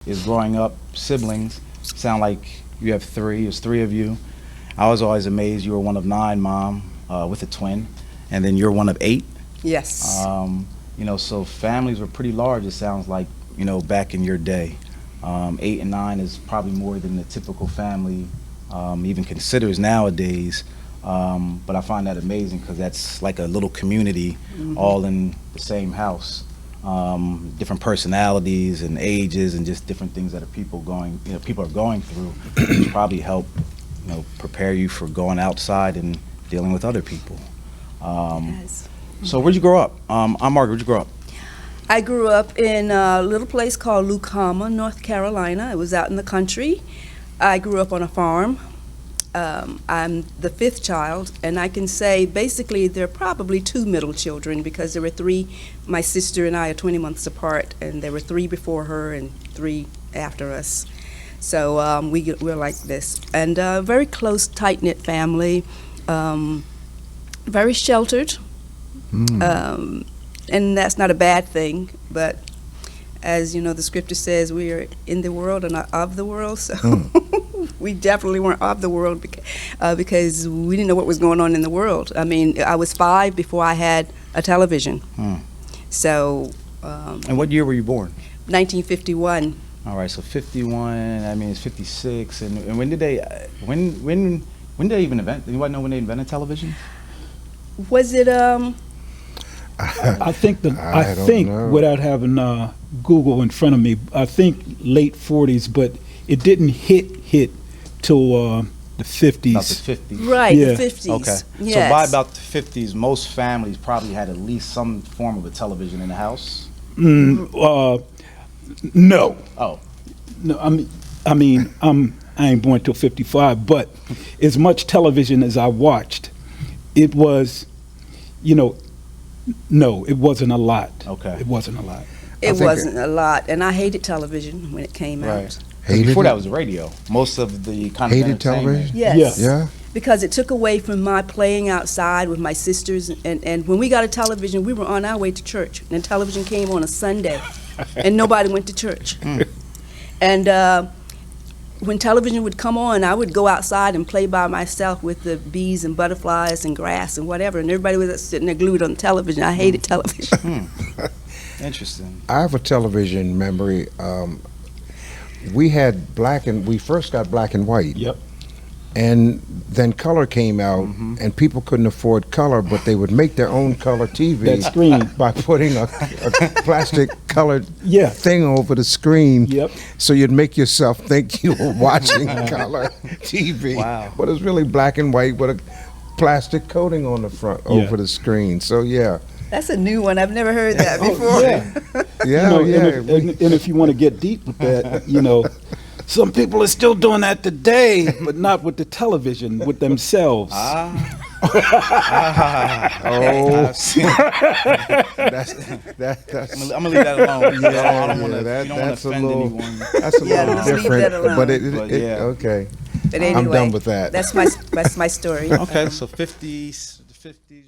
is growing up, siblings. Sound like you have three. There's three of you. I was always amazed you were one of nine, Mom, with a twin, and then you're one of eight. Yes. So families were pretty large, it sounds like, back in your day. 8 and 9 is probably more than the typical family even considers nowadays. But I find that amazing because that's like a little community all in the same house. Different personalities and ages and just different things that people are going through, which probably help, prepare you for going outside and dealing with other people. Yes. So where'd you grow up? I'm Margaret, where'd you grow up? I grew up in a little place called Lucama, North Carolina. It was out in the country. I grew up on a farm. I'm the fifth child, and I can say basically there are probably two middle children because there were three. My sister and I are 20 months apart, and there were three before her and three after us. So we're like this. And a very close, tight-knit family, very sheltered. And that's not a bad thing, but as you know, the scripture says we are in the world and not of the world, so we definitely weren't of the world because we didn't know what was going on in the world. I mean, I was 5 before I had a television. So. And what year were you born? 1951. All right, so 51. I mean, it's 56. And when did they even invent? Anybody know when they invented television? Was it I think without having Google in front of me, I think late 40s, but it didn't hit till the 50s. About the 50s. Right, Yeah. the 50s. Okay. Yes. So by about the 50s, most families probably had at least some form of a television in the house. No. Oh. No, I ain't born till 55, but as much television as I watched, it was, no, it wasn't a lot. Okay. It wasn't a lot. It wasn't a lot, and I hated television when it came out. Right. Hated Before it? that was the radio. Most of the kind of Hated entertainment. television? Yes. Yeah. Yeah. Because it took away from my playing outside with my sisters, and when we got a television, we were on our way to church, and television came on a Sunday, and nobody went to church. And when television would come on, I would go outside and play by myself with the bees and butterflies and grass and whatever, and everybody was sitting there glued on the television. I hated television. Interesting. I have a television memory. We first got black and white. Yep. And then color came out, and people couldn't afford color, but they would make their own color TV That screen. by putting a plastic colored Yeah. thing over the screen. Yep. So you'd make yourself think you were watching color TV. Wow. But it's really black and white with a plastic coating on the front over the screen. So yeah. That's a new one. I've never heard that before. Yeah, And if you want to get deep with that, some people are still doing that today, but not with the television, with themselves. Oh, That's, I'm gonna leave that alone. I don't want to. that's offend anyone. That's a Yeah, little let's leave different. that alone. But yeah. okay. But anyway, I'm done with that. That's my story. Okay, so 50s, the 50s.